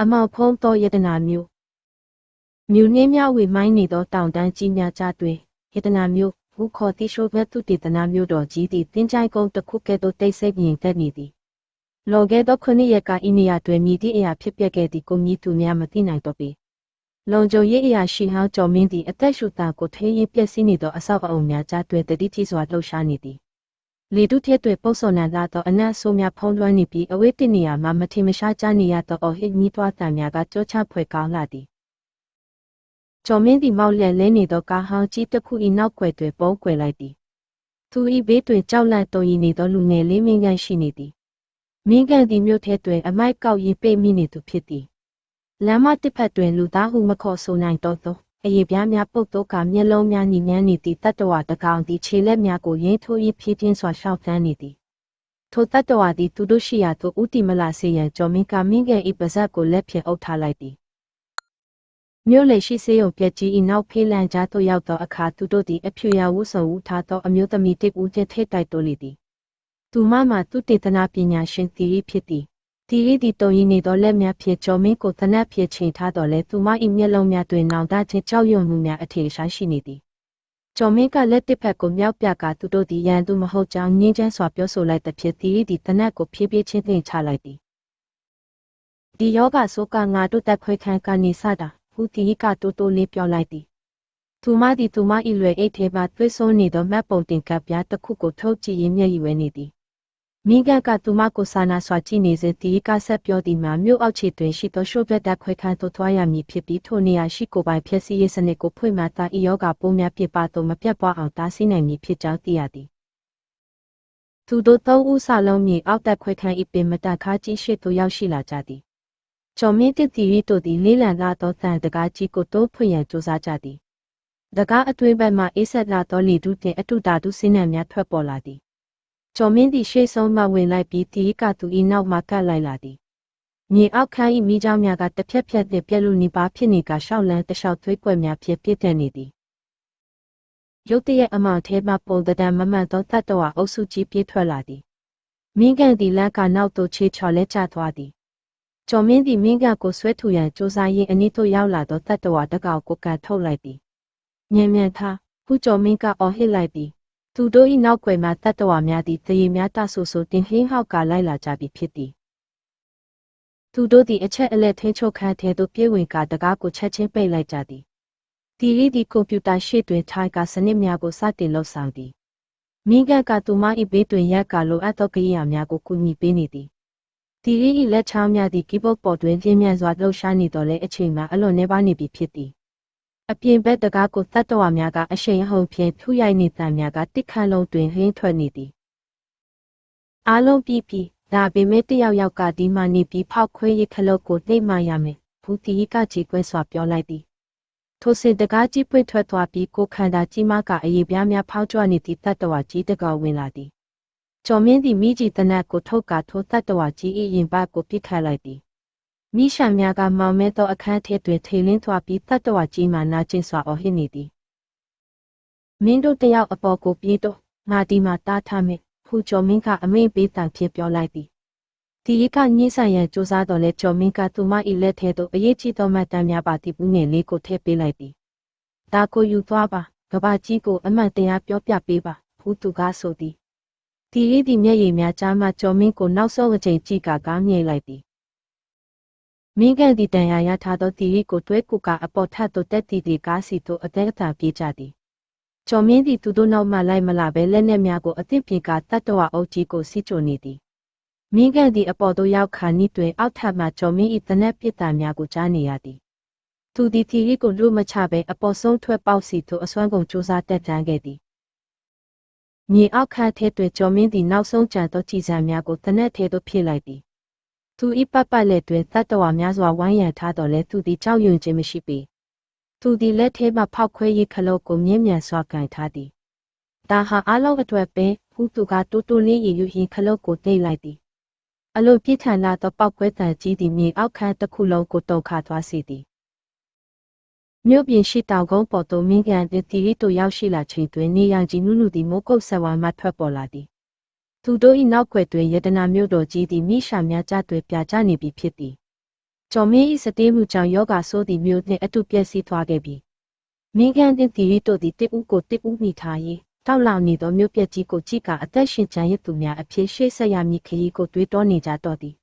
အမောက်ဖုံးသောယတနာမျိုးမြူနှင်းများဝေမိုင်းနေသောတောင်တန်းကြီးများကြားတွင်ယတနာမျိုးဟူခေါ်သည့်ရှိုးဘက်သူတေသနာမျိုးတော်ကြီးသည်သင်ချိုင်းကုန်းတစ်ခုကဲ့သို့တိတ်ဆိတ်မြင်တတ်နေသည်လော်ကဲသော9ရက်ကဤနေရာတွင်မြည်သည့်အရာဖြစ်ပျက်ခဲ့သည်ကိုမြည်သူများမသိနိုင်တော့ပေလုံခြုံရေးအရာရှိဟောင်းကျော်မင်းသည်အသက်ရှူတာကိုထိရင်ပျက်စီးနေသောအဆောက်အအုံများကြားတွင်တတိထိစွာလှုပ်ရှားနေသည်လေတုထက်တွင်ပုတ်စော်နံလာသောအနက်ဆိုးများဖုံးလွှမ်းနေပြီးအဝေးတစ်နေရာမှာမထင်မရှားကြားနေရသောဟစ်မြည်သွားတံများကကြောချဖွယ်ကောင်းလာသည်ကျော်မင်းသည်မောက်လျက်လဲနေသောကားဟောင်းကြီးတစ်ခု၏နောက်ွယ်တွင်ပုံကွယ်လိုက်သည်သူ၏ဘေးတွင်ကြောက်လန့်တုန်ရည်နေသောလူငယ်လေးမင်းကန်ရှိနေသည်မင်းကန်သည်မြို့ထဲတွင်အမိုက်ကောက်ရင်ပိတ်မိနေသူဖြစ်သည်လမ်းမတစ်ဖက်တွင်လူသားဟုမခေါ်ဆိုနိုင်တော့သောအယေပြားများပုတ်သောကမျက်လုံးများညှိနှမ်းနေသည့်တတ္တဝါတကောင်သည်ခြေလက်များကိုရင်းထိုး၍ဖြည်းဖြည်းစွာရှောက်တန်းနေသည်ထိုတတ္တဝါသည်သူတို့ရှိရာသို့ဥတီမလာစေရန်ကျော်မင်းကမင်းကန်၏ပါဇက်ကိုလက်ဖြင့်အုပ်ထားလိုက်သည်မြို့လေရှိစေယုံပြက်ကြီး၏နောက်ဖေးလန်ကြားသို့ရောက်သောအခါသူတို့သည်အဖြူရဝုဆုံဝူထားသောအမျိုးသမီးတစ်ဦးချင်းထိတ်တိုက်တိုးလေသည်သူမသူတေသနာပညာရှင်သီရိဖြစ်သည်သီရိသည်တုံရည်နေသောလက်များဖြင့်ကျော်မင်းကိုသနက်ဖြင့်ချိန်ထားတော်လဲသူမ၏မျက်လုံးများတွင်နောင်တခြင်းကြောက်ရွံ့မှုများအထည်ရှားရှိနေသည်ကျော်မင်းကလက်တစ်ဖက်ကိုမြောက်ပြကသူတို့သည်ရန်သူမဟုတ်ကြောင်းငြင်းချမ်းစွာပြောဆိုလိုက်သည်ဖြစ်သီရိသည်သနက်ကိုဖြည်းဖြည်းချင်းသိမ်းချလိုက်သည်ဒီယောဂဆိုကငါတို့တက်ခွဲခံကနေစတာဟူသီရိကတိုးတိုးလေးပြောလိုက်သည်သူမသည်သူမ၏လွယ်အိတ်ထဲမှသွေးစွန်းနေသောမတ်ပုံတင်ကပ်ပြားတစ်ခုကိုထုတ်ကြည့်ရင်းမျက်ရည်ဝဲနေသည်မိကသူမကိုစာနာစွာကြည့်နေစဉ်သီရိကဆက်ပြောသည်မှာမြို့အောက်ခြေတွင်ရှိသောရှိုးဘက်တက်ခွဲခံသို့သွားရမည်ဖြစ်ပြီးထိုနေရာရှိကိုယ်ပိုင်ဖျက်ဆီးရေးစနစ်ကိုဖွင့်မှသာဤယောဂပိုးများပြပသို့မပြတ်ပွားအောင်တားဆီးနိုင်မည်ဖြစ်ကြောင်းသိရသည်သူတို့သုံးဦးစလုံးမြေအောက်တက်ခွဲခံ၏ပင်မတခါကြီးရှိသို့ရောက်ရှိလာကြသည်ကျော်မင်းတစ်သီရိတို့သည်လေးလံလာသောတန်တကားကြီးကိုတိုးဖွင့်ရန်ကြိုးစားကြသည်တကားအတွင်းဘက်မှအေးဆက်လာသောလေတုတင်အတုတာတုစင်းနှံများထွက်ပေါ်လာသည်ကျော်မင်းသည်ရှေ့ဆုံးမှဝင်လိုက်ပြီးသီရိကသူ၏နောက်မှကပ်လိုက်လာသည်မြေအောက်ခန်း၏မိเจ้าများကတစ်ဖြက်ဖြက်နှင့်ပြက်လူနီးပါးဖြစ်နေကရှောက်လန်းတလျှောက်သွေးကွက်များဖြင့်ပြည့်တက်နေသည်ရုတ်တရက်အမောင်ထဲမှပုံတံမမှန်သောတတ္တဝါအုပ်စုကြီးပြေးထွက်လာသည်မင်းကန်သည်လမ်းကနောက်သို့ခြေချော်လဲကျသွားသည်ကျော်မင်းသည်မင်းကန်ကိုဆွဲထူရန်ကြိုးစားရင်းအနီးသို့ရောက်လာသောတတ္တဝါတကောင်ကိုကန်ထုတ်လိုက်သည်မြန်ထားခုကျော်မင်းကအော်ဟစ်လိုက်သည်သူတို့၏နောက်ွယ်မှတတ္တဝါများသည်တရေများတဆူဆူတင်ဟင်းဟောက်ကလိုက်လာကြပြီဖြစ်သည်သူတို့သည်အချက်အလက်ထင်းချုပ်ခန်းထဲသို့ပြေးဝင်ကတကားကိုချက်ချင်းပိတ်လိုက်ကြသည်တီရီသည်ကွန်ပျူတာရှေ့တွင်ထိုင်ကစနစ်များကိုစတင်လှုပ်ဆောင်သည်မိကသူမ၏ဘေးတွင်ရက်ကလိုအပ်သောကိရိယာများကိုကူညီပေးနေသည်တီရီ၏လက်ချောင်းများသည်ကီးဘုတ်ပေါ်တွင်လျင်မြန်စွာလှုပ်ရှားနေတော်လဲအချိန်မှအလွန်နှဲပါနေပြီဖြစ်သည်အပြင်ဘက်တကားကိုတတ္တဝါများကအရှိန်အဟုန်ဖြင့်ထူရိုက်နေတံများကတစ်ခန့်လုံးတွင်ဟင်းထွက်နေသည်အားလုံးပြီးဒါပေမဲ့တယောက်ကဒီမှနေပြီးဖောက်ခွဲရေးခလုတ်ကိုနှိပ်မှရမယ်ဘူတီကကြီးကွဲစွာပြောလိုက်သည်ထိုစဉ်တကားကြီးပွင့်ထွက်သွားပြီးကိုခန္ဓာကြီးမကအရေးပြားများဖောက်ကြွနေသည့်တတ္တဝါကြီးတကောင်ဝင်လာသည်ကျော်မင်းသည်မိကြီးတနတ်ကိုထုတ်ကာထိုတတ္တဝါကြီး၏ရင်ပတ်ကိုပြစ်ခတ်လိုက်သည်မိရှံများကမောင်မဲသောအခန်းထဲတွင်ထိလင်းသွားပြီးတတ္တဝါကြီးမှနာကျင်စွာအော်ဟစ်နေသည်မင်းတို့တယောက်အပေါ်ကိုပြေးတော့ငါဒီမှာတားထားမယ်ဖူကျော်မင်းကအမိန့်ပေးတံဖြင့်ပြောလိုက်သည်ဒီကညှိဆိုင်ရန်ကြိုးစားတော်လဲကျော်မင်းကသူမ၏လက်ထဲသို့အရေးကြီးသောမှတ်တမ်းများပါသည့်ဘူးငယ်လေးကိုထည့်ပေးလိုက်သည်ဒါကိုယူသွားပါကဘာကြီးကိုအမှန်တရားပြောပြပေးပါဖူသူကဆိုသည်ဒီမျက်ရည်များကြားမှကျော်မင်းကိုနောက်ဆုံးအချိန်ကြည့်ကကားငြိမ်လိုက်သည်မင်းကန်သည်တန်ရာရထားသောတီရီကိုတွဲကူကအပေါ်ထပ်သို့တက်တီတီကားစီသို့အသက်အသာပြေးကြသည်ကျော်မင်းသည်သူတို့နောက်မှလိုက်မလာဘဲလက်နက်များကိုအသစ်ပြေကတတ္တဝါအုပ်ကြီးကိုစီးကြိုနေသည်မင်းကန်သည်အပေါ်သို့ရောက်ခါနီးတွင်အောက်ထပ်မှကျော်မင်း၏တနက်ပစ်တာများကိုကြားနေရသည်သူသည်တီရီကိုလူမချဘဲအပေါ်ဆုံးထွက်ပေါက်စီသို့အစွမ်းကုန်ကြိုးစားတက်တန်းခဲ့သည်မြေအောက်ခန်းထဲတွင်ကျော်မင်းသည်နောက်ဆုံးကြံသောကြည်စံများကိုတနက်ထဲသို့ဖြည့်လိုက်သည်သူ၏ပတ်လက်တွင်တတ္တဝါများစွာဝိုင်းရံထားတော်လဲသူသည်ကြောက်ရွံ့ခြင်းမရှိပေသူသည်လက်ထဲမှဖောက်ခွဲရေးခလုတ်ကိုမြင့်မြန်စွာကင်ထားသည်ဒါဟာအလုံးအတွက်ပဲဟူသူကတိုးတိုးလေးရည်ယူရင်ခလုတ်ကိုနှိပ်လိုက်သည်အလိုပြစ်ထန်လာသောပောက်ကွဲတံကြီးသည်မြေအောက်ခန်းတစ်ခုလုံးကိုတုန်ခါသွားစေသည်မြို့ပြင်ရှိတောင်ကုန်းပေါ်သို့မင်းကန်သည်တီရီတို့ရောက်ရှိလာချိန်တွင်နေရန်ကြီးနုနုသည်မိုးကုတ်ဆက်ဝါမှထွက်ပေါ်လာသည်သူတို့၏နောက်ွယ်တွင်ယတနာမျိုးတော်ကြီးသည်မိရှာများကြတွင်ပြာကျနေပြီဖြစ်သည် ကျော်မင်း၏စတေးမှုကြောင့်ယောဂဆိုးသည့်မျိုးနှင့်အတူပျက်စီးသွားခဲ့ပြီမင်းခန်းတင်တီရီတို့သည်တစ်ဦးကိုတစ်ဦးမိထား၏တောက်လောင်နေသောမြို့ပြက်ကြီးကိုကြည့်ကအသက်ရှင်ချမ်းရည်သူများအဖြစ်ရှေ့ဆက်ရမည်ခရီးကိုတွေးတောနေကြတော့သည်